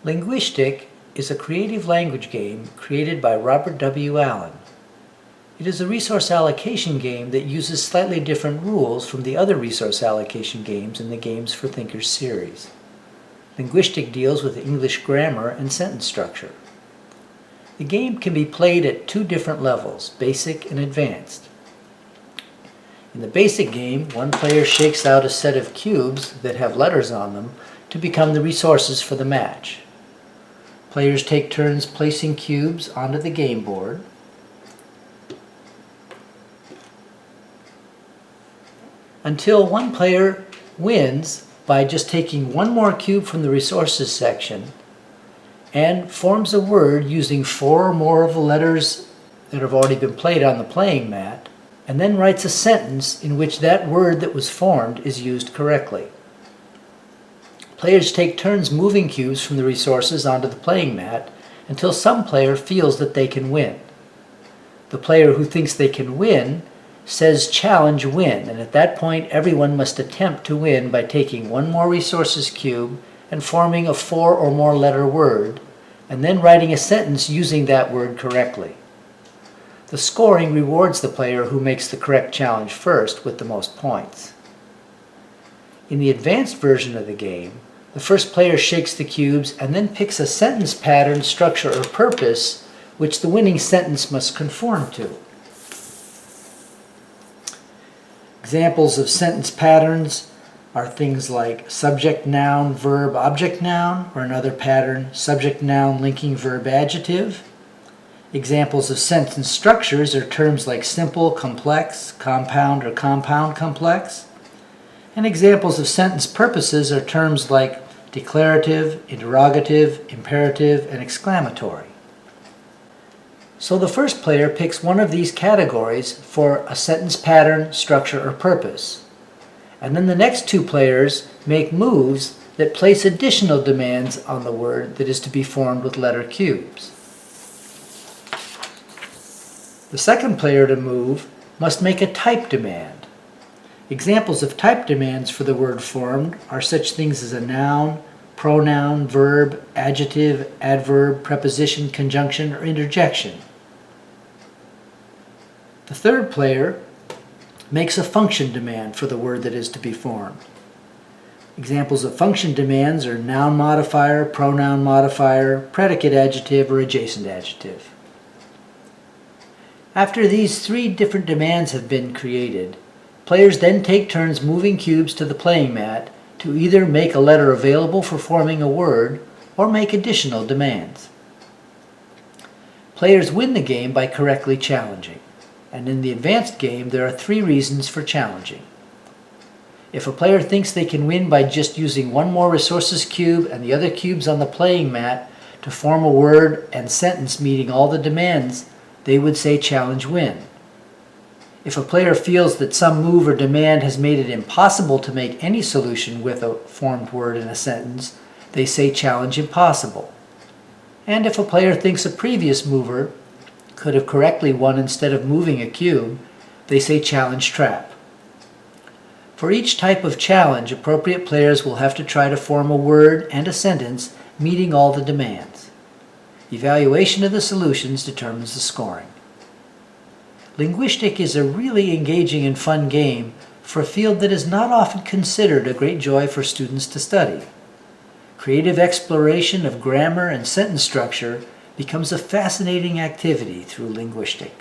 LinguiSHTIK is a creative language game created by Robert W. Allen. It is a resource allocation game that uses slightly different rules from the other resource allocation games in the Games for Thinkers series. LinguiSHTIK deals with English grammar and sentence structure. The game can be played at two different levels, basic and advanced. In the basic game, one player shakes out a set of cubes that have letters on them to become the resources for the match. Players take turns placing cubes onto the game board. Until one player wins by just taking one more cube from the resources section and forms a word using 4 or more of the letters that have already been played on the playing mat, and then writes a sentence in which that word that was formed is used correctly. Players take turns moving cubes from the resources onto the playing mat until some player feels that they can win. The player who thinks they can win says challenge win, and at that point everyone must attempt to win by taking one more resources cube and forming a 4 or more letter word, and then writing a sentence using that word correctly. The scoring rewards the player who makes the correct challenge first with the most points. In the advanced version of the game, the first player shakes the cubes and then picks a sentence pattern, structure, or purpose which the winning sentence must conform to. Examples of sentence patterns are things like subject, noun, verb, object, noun, or another pattern, subject, noun, linking verb, adjective. Examples of sentence structures are terms like simple, complex, compound, or compound complex. And examples of sentence purposes are terms like declarative, interrogative, imperative, and exclamatory. So the first player picks one of these categories for a sentence pattern, structure, or purpose. And then the next two players make moves that place additional demands on the word that is to be formed with letter cubes. The second player to move must make a type demand. Examples of type demands for the word formed are such things as a noun, pronoun, verb, adjective, adverb, preposition, conjunction, or interjection. The third player makes a function demand for the word that is to be formed. Examples of function demands are noun modifier, pronoun modifier, predicate adjective, or adjacent adjective. After these 3 different demands have been created, players then take turns moving cubes to the playing mat to either make a letter available for forming a word or make additional demands. Players win the game by correctly challenging, and in the advanced game there are 3 reasons for challenging. If a player thinks they can win by just using one more resources cube and the other cubes on the playing mat to form a word and sentence meeting all the demands, they would say challenge win. If a player feels that some move or demand has made it impossible to make any solution with a formed word in a sentence, they say challenge impossible. And if a player thinks a previous mover could have correctly won instead of moving a cube, they say challenge trap. For each type of challenge, appropriate players will have to try to form a word and a sentence meeting all the demands. Evaluation of the solutions determines the scoring. LinguiSHTIK is a really engaging and fun game for a field that is not often considered a great joy for students to study. Creative exploration of grammar and sentence structure becomes a fascinating activity through LinguiSHTIK.